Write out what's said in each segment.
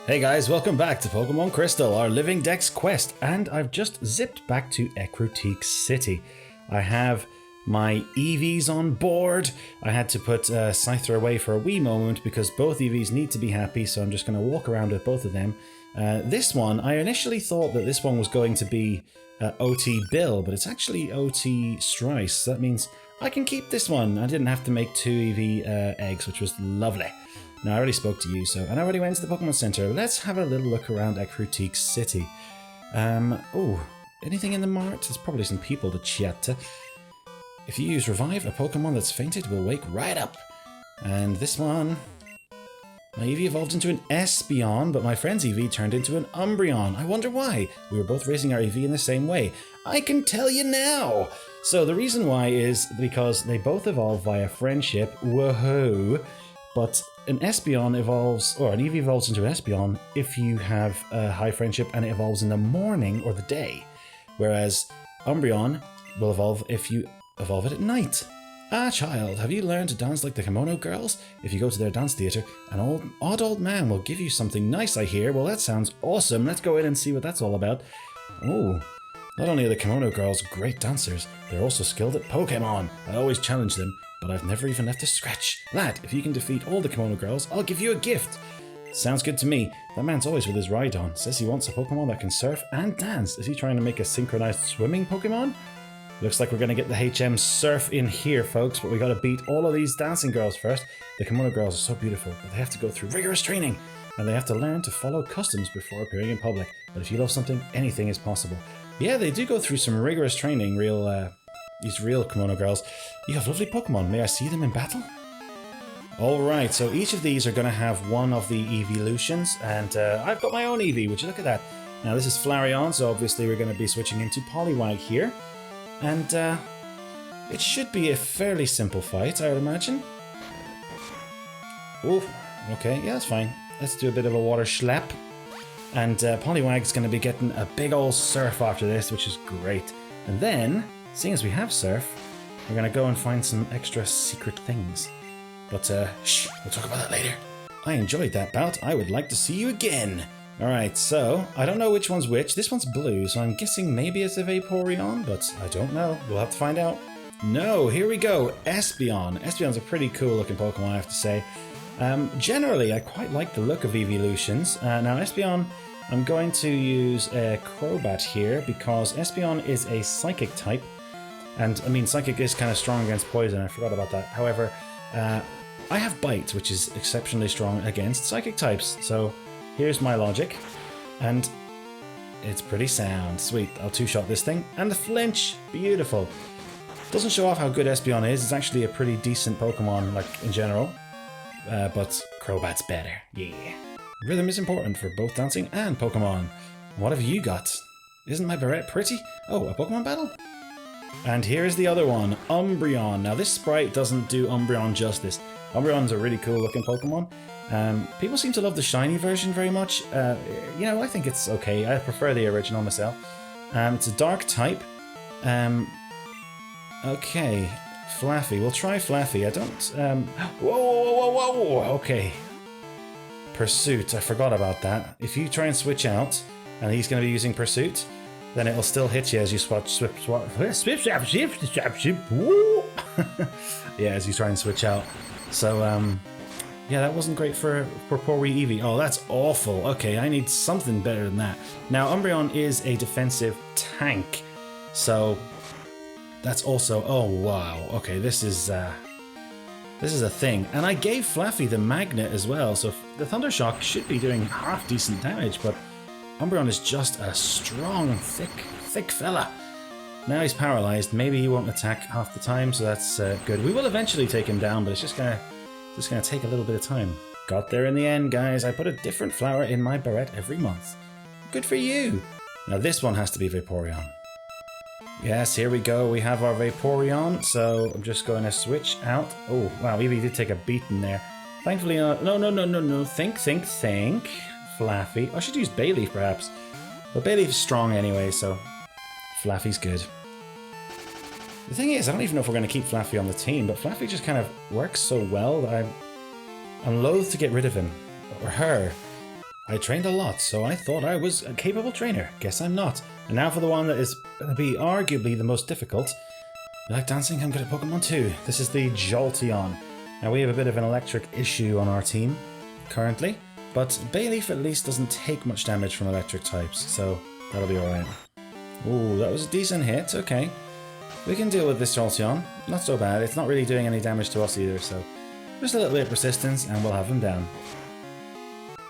Hey guys, welcome back to Pokemon Crystal, our Living Dex quest, and I've just zipped back to Ecruteak City. I have my EVs on board. I had to put Scyther away for a wee moment because both EVs need to be happy, so I'm just going to walk around with both of them. This one, I initially thought that this one was going to be OT Bill, but it's actually OT Stryce. So that means I can keep this one. I didn't have to make two EV eggs, which was lovely. Now, I already spoke to you, and I already went to the Pokemon Center. Let's have a little look around Ecruteak City. Oh, anything in the mart? There's probably some people to chat to. If you use Revive, a Pokemon that's fainted will wake right up. And this one... My EV evolved into an Espeon, but my friend's EV turned into an Umbreon. I wonder why. We were both raising our EV in the same way. I can tell you now! So the reason why is because they both evolve via friendship. Woohoo! But an Espeon evolves, or an EV evolves into an Espeon if you have a high friendship and it evolves in the morning or the day. Whereas Umbreon will evolve if you evolve it at night. Ah, child, have you learned to dance like the Kimono Girls? If you go to their dance theatre, an odd old man will give you something nice, I hear. Well, that sounds awesome. Let's go in and see what that's all about. Oh, not only are the Kimono Girls great dancers, they're also skilled at Pokemon. I always challenge them, but I've never even left a scratch. Lad, if you can defeat all the Kimono Girls, I'll give you a gift. Sounds good to me. That man's always with his Rhydon. Says he wants a Pokemon that can surf and dance. Is he trying to make a synchronized swimming Pokemon? Looks like we're going to get the HM Surf in here, folks, but we got to beat all of these dancing girls first. The Kimono Girls are so beautiful, but they have to go through rigorous training, and they have to learn to follow customs before appearing in public. But if you love something, anything is possible. Yeah, they do go through some rigorous training, these real Kimono Girls. You have lovely Pokemon. May I see them in battle? Alright, so each of these are going to have one of the evolutions, and I've got my own Eevee, would you look at that? Now this is Flareon, so obviously we're going to be switching into Poliwag here. And it should be a fairly simple fight, I would imagine. Oh, okay, yeah, that's fine. Let's do a bit of a water slap. And Poliwag's going to be getting a big old surf after this, which is great. And then, seeing as we have surf, we're going to go and find some extra secret things. But shh, we'll talk about that later. I enjoyed that bout. I would like to see you again. Alright, so, I don't know which one's which. This one's blue, so I'm guessing maybe it's a Vaporeon, but I don't know. We'll have to find out. No, here we go. Espeon. Espeon's a pretty cool looking Pokemon, I have to say. Generally, I quite like the look of evolutions. Now, Espeon, I'm going to use a Crobat here, because Espeon is a Psychic type. And, I mean, Psychic is kind of strong against Poison, I forgot about that. However, I have Bite, which is exceptionally strong against Psychic types, so... Here's my logic, and it's pretty sound. Sweet, I'll two-shot this thing, and the flinch, beautiful. Doesn't show off how good Espeon is, it's actually a pretty decent Pokemon, like, in general. But Crobat's better, yeah. Rhythm is important for both dancing and Pokemon. What have you got? Isn't my beret pretty? Oh, a Pokemon battle? And here is the other one, Umbreon. Now this sprite doesn't do Umbreon justice. Umbreon's a really cool looking Pokemon. People seem to love the shiny version very much. You know, I think it's okay. I prefer the original myself. It's a dark type. Okay, Flaffy. We'll try Flaffy. I don't... Whoa! Okay. Pursuit. I forgot about that. If you try and switch out, and he's going to be using Pursuit, then it'll still hit you as you swap. Yeah, as you try and switch out. So, yeah, that wasn't great for poor wee Eevee. Oh, that's awful. Okay, I need something better than that. Now, Umbreon is a defensive tank, so that's also... Oh, wow. Okay, this is a thing. And I gave Flaffy the Magnet as well, so the Thundershock should be doing half decent damage, but Umbreon is just a strong, thick fella. Now he's paralyzed. Maybe he won't attack half the time, so that's good. We will eventually take him down, but it's just gonna take a little bit of time. Got there in the end, guys. I put a different flower in my beret every month. Good for you. Now this one has to be Vaporeon. Yes, here we go. We have our Vaporeon, so I'm just going to switch out. Oh, wow, Eevee did take a beating there. Thankfully, no. Think. Flaffy. I should use Bayleaf, perhaps. But Bayleaf's strong anyway, so Flaffy's good. The thing is, I don't even know if we're going to keep Flaffy on the team, but Flaffy just kind of works so well that I'm loath to get rid of him. Or her. I trained a lot, so I thought I was a capable trainer. Guess I'm not. And now for the one that is going to be arguably the most difficult. You like dancing? I'm good at Pokemon too. This is the Jolteon. Now we have a bit of an electric issue on our team currently, but Bayleaf at least doesn't take much damage from electric types, so that'll be alright. Ooh, that was a decent hit, okay. We can deal with this Jolteon. Not so bad, it's not really doing any damage to us either, so just a little bit of persistence and we'll have him down.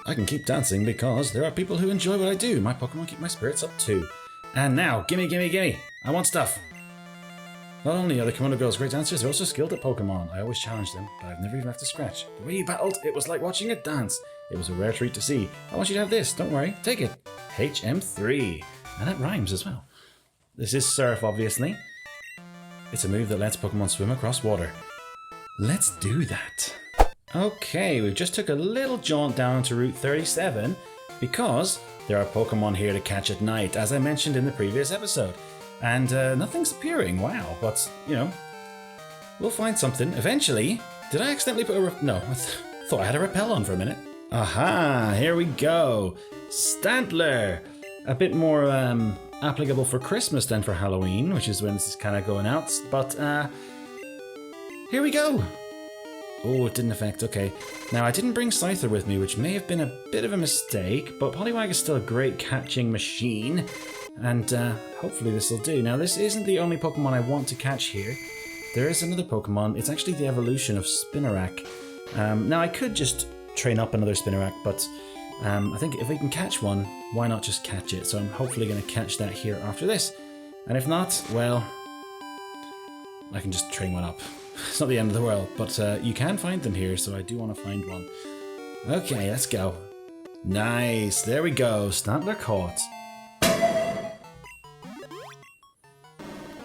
I can keep dancing because there are people who enjoy what I do. My Pokemon keep my spirits up too. And now, gimme, gimme, gimme! I want stuff! Not only are the Kimono Girls great dancers, they're also skilled at Pokemon. I always challenge them, but I've never even left a scratch. The way you battled, it was like watching a dance. It was a rare treat to see. I want you to have this, don't worry, take it. HM3. And that rhymes as well. This is Surf, obviously. It's a move that lets Pokemon swim across water. Let's do that. Okay, we just took a little jaunt down to Route 37 because there are Pokemon here to catch at night, as I mentioned in the previous episode. And nothing's appearing, wow, but, you know, we'll find something eventually. Did I accidentally put a... No, I thought I had a repel on for a minute. Aha, here we go. Stantler. A bit more applicable for Christmas than for Halloween, which is when this is kind of going out. But here we go. Oh, it didn't affect. Okay. Now, I didn't bring Scyther with me, which may have been a bit of a mistake, but Poliwag is still a great catching machine, and hopefully this will do. Now, this isn't the only Pokemon I want to catch here. There is another Pokemon. It's actually the evolution of Spinarak. Now, I could just train up another Spinarak, but I think if we can catch one, why not just catch it? So I'm hopefully going to catch that here after this. And if not, well, I can just train one up. It's not the end of the world, but you can find them here, so I do want to find one. Okay, let's go. Nice, there we go, Stantler caught.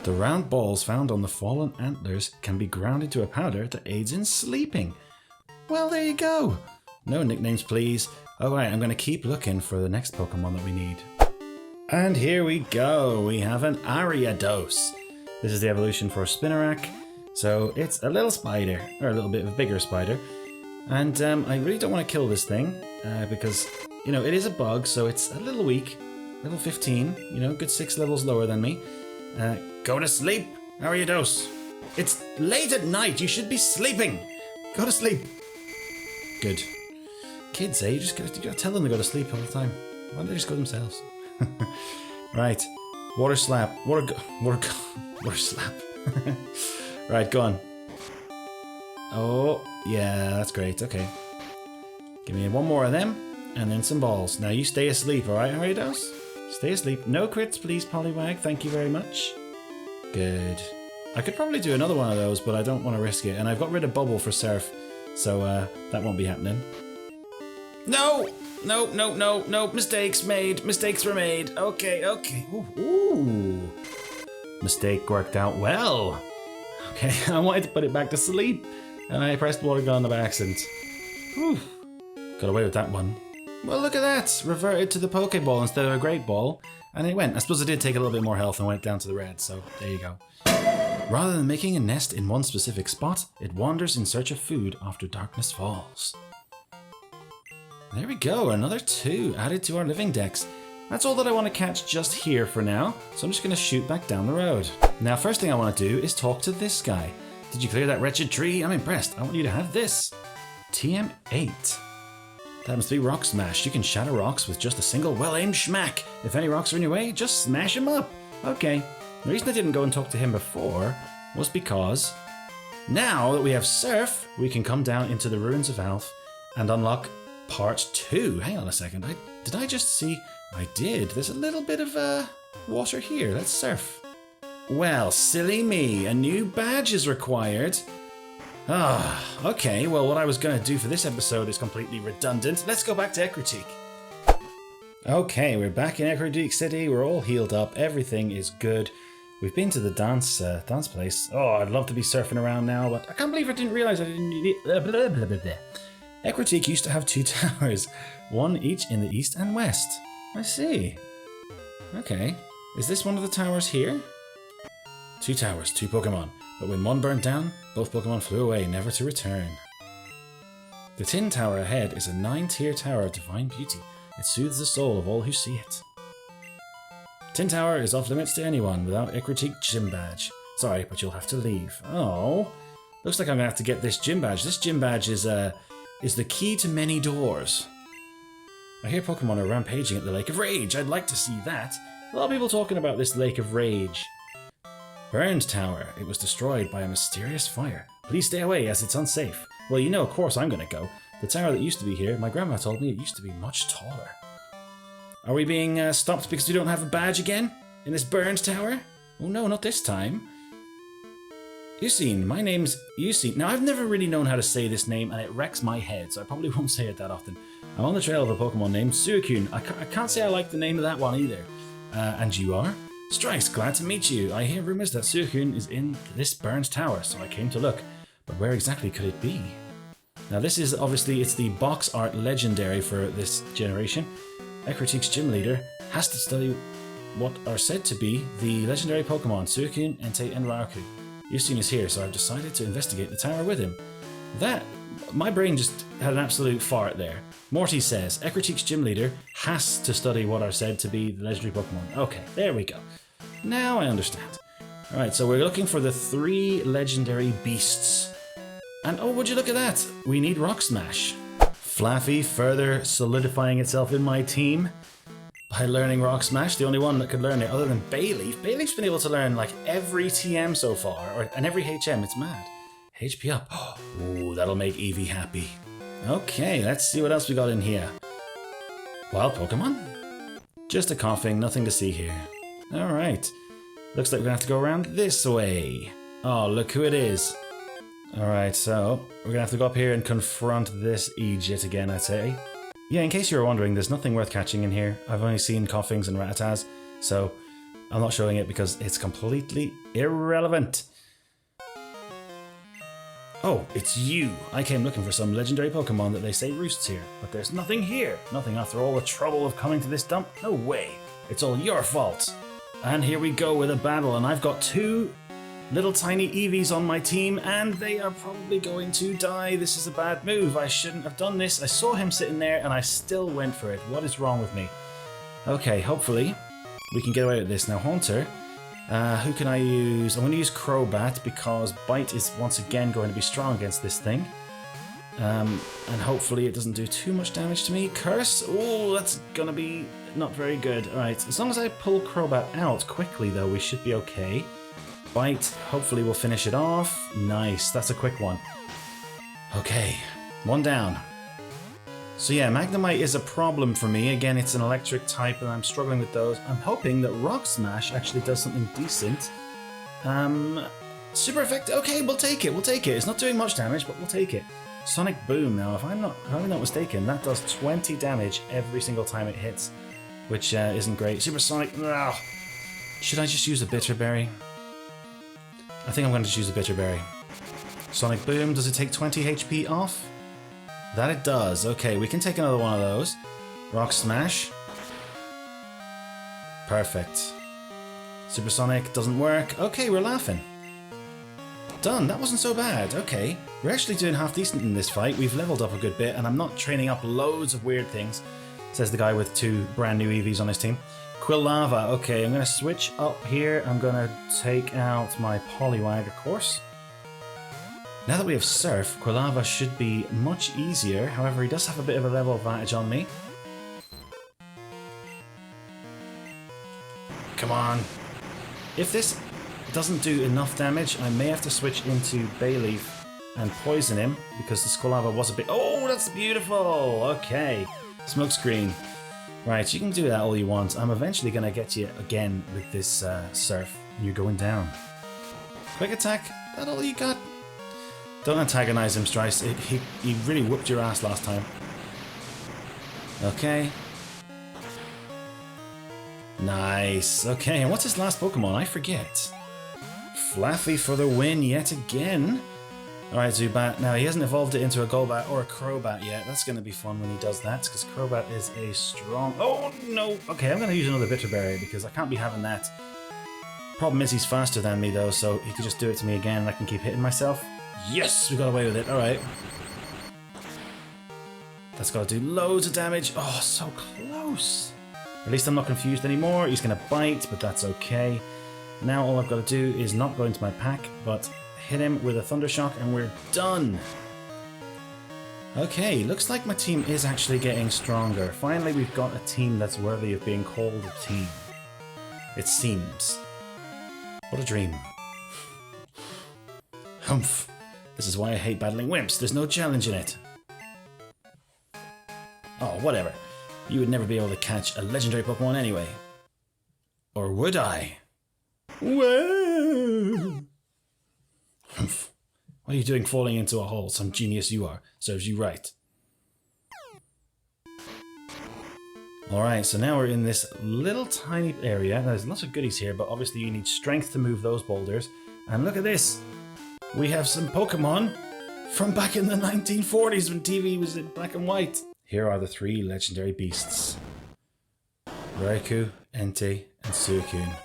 The round balls found on the fallen antlers can be ground into a powder that aids in sleeping. Well, there you go. No nicknames, please. Alright, I'm going to keep looking for the next Pokemon that we need. And here we go, we have an Ariados. This is the evolution for Spinarak. So it's a little spider, or a little bit of a bigger spider. And I really don't want to kill this thing, because, you know, it is a bug, so it's a little weak. Level 15, you know, good 6 levels lower than me. Go to sleep, Ariados. It's late at night, you should be sleeping. Go to sleep. Good. Kids, you gotta tell them to go to sleep all the time. Why don't they just go themselves? Right, water slap, water slap. Right, go on. Oh, yeah, that's great. Okay. Give me one more of them, and then some balls. Now you stay asleep, alright, Ariados? Stay asleep. No crits, please, Poliwag. Thank you very much. Good. I could probably do another one of those, but I don't want to risk it. And I've got rid of Bubble for Surf, so that won't be happening. No! No, no, no, no. Mistakes made. Mistakes were made. Okay, okay. Ooh. Mistake worked out well. Okay, I wanted to put it back to sleep, and I pressed water gun by accident. Whew. Got away with that one. Well, look at that! Reverted to the Pokeball instead of a Great Ball, and it went. I suppose it did take a little bit more health and went down to the red, so there you go. Rather than making a nest in one specific spot, it wanders in search of food after darkness falls. There we go, another 2 added to our living dex. That's all that I want to catch just here for now, so I'm just going to shoot back down the road. Now, first thing I want to do is talk to this guy. Did you clear that wretched tree? I'm impressed. I want you to have this. TM8. That must be Rock Smash. You can shatter rocks with just a single well-aimed schmack. If any rocks are in your way, just smash them up. Okay. The reason I didn't go and talk to him before was because now that we have Surf, we can come down into the Ruins of Alph and unlock Part 2. Hang on a second. Did I just see... I did. There's a little bit of water here. Let's surf. Well, silly me. A new badge is required. Okay. Well, what I was going to do for this episode is completely redundant. Let's go back to Ecruteak. Okay, we're back in Ecruteak City. We're all healed up. Everything is good. We've been to the dance place. Oh, I'd love to be surfing around now, but I can't believe I didn't realize I didn't need it. Ecruteak used to have 2 towers, one each in the east and west. I see. Okay. Is this one of the towers here? 2 towers, 2 Pokemon. But when one burned down, both Pokemon flew away, never to return. The tin tower ahead is a 9-tier tower of divine beauty. It soothes the soul of all who see it. Tin Tower is off limits to anyone without Ecruteak gym badge. Sorry, but you'll have to leave. Oh, looks like I'm gonna have to get this gym badge. This gym badge is the key to many doors. I hear Pokemon are rampaging at the Lake of Rage. I'd like to see that. A lot of people talking about this Lake of Rage. Burned Tower. It was destroyed by a mysterious fire. Please stay away as it's unsafe. Well, you know, of course I'm gonna go. The tower that used to be here, my grandma told me it used to be much taller. Are we being stopped because we don't have a badge again? In this burned tower? Oh no, not this time. Eusine, my name's Eusine. Now, I've never really known how to say this name, and it wrecks my head, so I probably won't say it that often. I'm on the trail of a Pokemon named Suicune. I can't say I like the name of that one either. And you are? Stryce, glad to meet you. I hear rumors that Suicune is in this burned tower, so I came to look. But where exactly could it be? Now, this is obviously, it's the box art legendary for this generation. Ecruteak's gym leader has to study what are said to be the legendary Pokemon Suicune, Entei, and Raikou. Eusine is here, so I've decided to investigate the tower with him. My brain just had an absolute fart there. Morty says, Ecruteak's gym leader has to study what are said to be the legendary Pokemon. Okay, there we go. Now I understand. Alright, so we're looking for the 3 legendary beasts. And oh, would you look at that? We need Rock Smash. Flaffy further solidifying itself in my team by learning Rock Smash, the only one that could learn it other than Bayleaf. Bayleaf's been able to learn like every TM so far, and every HM, it's mad. HP up. Ooh, that'll make Eevee happy. Okay, let's see what else we got in here. Wild Pokemon? Just a coughing, nothing to see here. Alright, looks like we're gonna have to go around this way. Oh, look who it is. Alright, so we're gonna have to go up here and confront this Egypt again, I'd say. Yeah, in case you were wondering, there's nothing worth catching in here. I've only seen Coughings and Rattatas, so I'm not showing it because it's completely irrelevant. Oh, it's you! I came looking for some legendary Pokemon that they say roosts here, but there's nothing here. Nothing after all the trouble of coming to this dump. No way! It's all your fault! And here we go with a battle, and I've got 2 little tiny Eevees on my team, and they are probably going to die. This is a bad move. I shouldn't have done this. I saw him sitting there, and I still went for it. What is wrong with me? Okay, hopefully we can get away with this. Now, Haunter, who can I use? I'm going to use Crobat because Bite is once again going to be strong against this thing. And hopefully it doesn't do too much damage to me. Curse? Oh, that's going to be not very good. Alright, as long as I pull Crobat out quickly, though, we should be okay. Bite, hopefully we'll finish it off. Nice, that's a quick one. Okay, 1 down. So yeah, Magnemite is a problem for me. Again, it's an electric type and I'm struggling with those. I'm hoping that Rock Smash actually does something decent. Super effective. Okay, we'll take it, It's not doing much damage, but we'll take it. Sonic Boom now, if I'm not mistaken, that does 20 damage every single time it hits, which isn't great. Supersonic, ugh. Should I just use a Bitter Berry? I think I'm going to choose a Bitter Berry. Sonic Boom, does it take 20 HP off? That it does. Okay, we can take another one of those. Rock Smash. Perfect. Supersonic doesn't work. Okay, we're laughing. Done, that wasn't so bad. Okay, we're actually doing half decent in this fight. We've leveled up a good bit, and I'm not training up loads of weird things, says the guy with 2 brand new Eevees on his team. Quillava, okay, I'm going to switch up here. I'm going to take out my Poliwag, of course. Now that we have Surf, Quillava should be much easier. However, he does have a bit of a level advantage on me. Come on. If this doesn't do enough damage, I may have to switch into Bayleaf and poison him because this Quillava was a bit... Oh, that's beautiful! Okay. Smokescreen. Right, you can do that all you want. I'm eventually going to get you again with this Surf. And you're going down. Quick attack. That all you got? Don't antagonize him, Stryce. He really whooped your ass last time. Okay. Nice. Okay, and what's his last Pokemon? I forget. Flaffy for the win yet again. Alright, Zubat. Now, he hasn't evolved it into a Golbat or a Crobat yet. That's going to be fun when he does that, because Crobat is a strong... Oh, no! Okay, I'm going to use another Bitter Berry, because I can't be having that. Problem is, he's faster than me, though, so he could just do it to me again, and I can keep hitting myself. Yes! We got away with it. Alright. That's got to do loads of damage. Oh, so close. At least I'm not confused anymore. He's going to bite, but that's okay. Now all I've got to do is not go into my pack, but hit him with a Thunder Shock and we're done. Okay, looks like my team is actually getting stronger. Finally, we've got a team that's worthy of being called a team. It seems. What a dream. Humph. This is why I hate battling wimps. There's no challenge in it. Oh, whatever. You would never be able to catch a legendary Pokemon anyway. Or would I? Whoa! Humph. What are you doing falling into a hole? Some genius you are. Serves you right. Alright, so now we're in this little tiny area. There's lots of goodies here, but obviously you need strength to move those boulders. And look at this! We have some Pokemon from back in the 1940s when TV was in black and white. Here are the 3 legendary beasts. Raikou, Entei, and Suicune.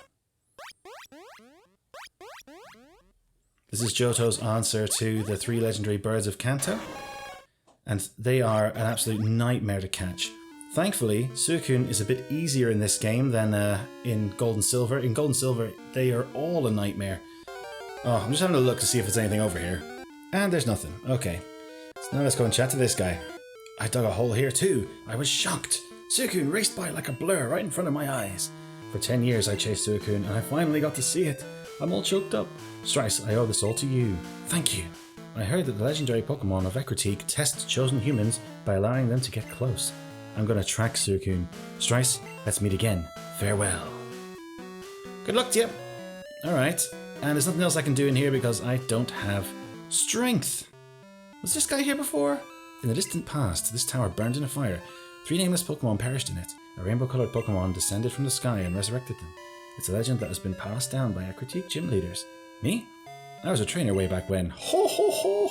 This is Johto's answer to the 3 legendary birds of Kanto, and they are an absolute nightmare to catch. Thankfully, Suicune is a bit easier in this game than in Gold and Silver. In Gold and Silver, they are all a nightmare. Oh, I'm just having a look to see if there's anything over here. And there's nothing. Okay. So now let's go and chat to this guy. I dug a hole here too. I was shocked. Suicune raced by like a blur right in front of my eyes. For 10 years I chased Suicune and I finally got to see it. I'm all choked up. Stryce, I owe this all to you. Thank you. I heard that the legendary Pokemon of Ecruteak test chosen humans by allowing them to get close. I'm gonna track Suicune. Stryce, let's meet again. Farewell. Good luck to you. Alright, and there's nothing else I can do in here because I don't have strength. Was this guy here before? In the distant past, this tower burned in a fire. 3 nameless Pokemon perished in it. A rainbow-coloured Pokemon descended from the sky and resurrected them. It's a legend that has been passed down by Ecruteak gym leaders. Me? I was a trainer way back when. Ho ho ho!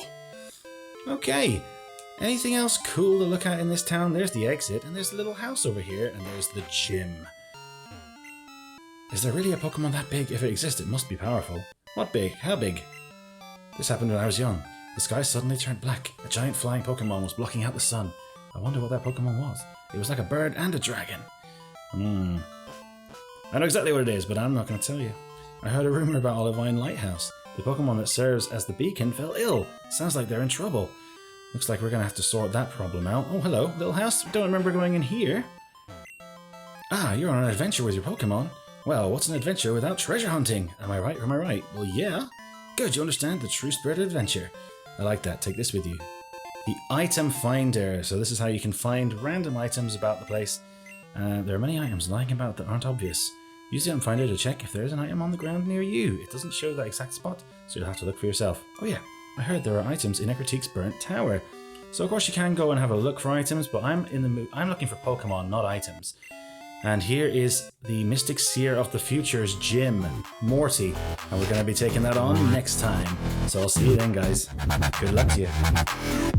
Okay. Anything else cool to look at in this town? There's the exit, and there's the little house over here, and there's the gym. Is there really a Pokemon that big? If it exists, it must be powerful. What big? How big? This happened when I was young. The sky suddenly turned black. A giant flying Pokemon was blocking out the sun. I wonder what that Pokemon was. It was like a bird and a dragon. I know exactly what it is, but I'm not going to tell you. I heard a rumor about Olivine Lighthouse. The Pokemon that serves as the beacon fell ill. Sounds like they're in trouble. Looks like we're going to have to sort that problem out. Oh, hello, little house. Don't remember going in here. Ah, you're on an adventure with your Pokemon. Well, what's an adventure without treasure hunting? Am I right or am I right? Well, yeah. Good, you understand the true spirit of adventure. I like that. Take this with you. The item finder. So this is how you can find random items about the place. There are many items lying about that aren't obvious. Use the item finder to check if there is an item on the ground near you. It doesn't show that exact spot, so you'll have to look for yourself. Oh yeah, I heard there are items in Ecruteak's burnt tower. So of course you can go and have a look for items, but I'm looking for Pokemon, not items. And here is the Mystic Seer of the Future's gym, Morty. And we're going to be taking that on next time. So I'll see you then, guys. Good luck to you.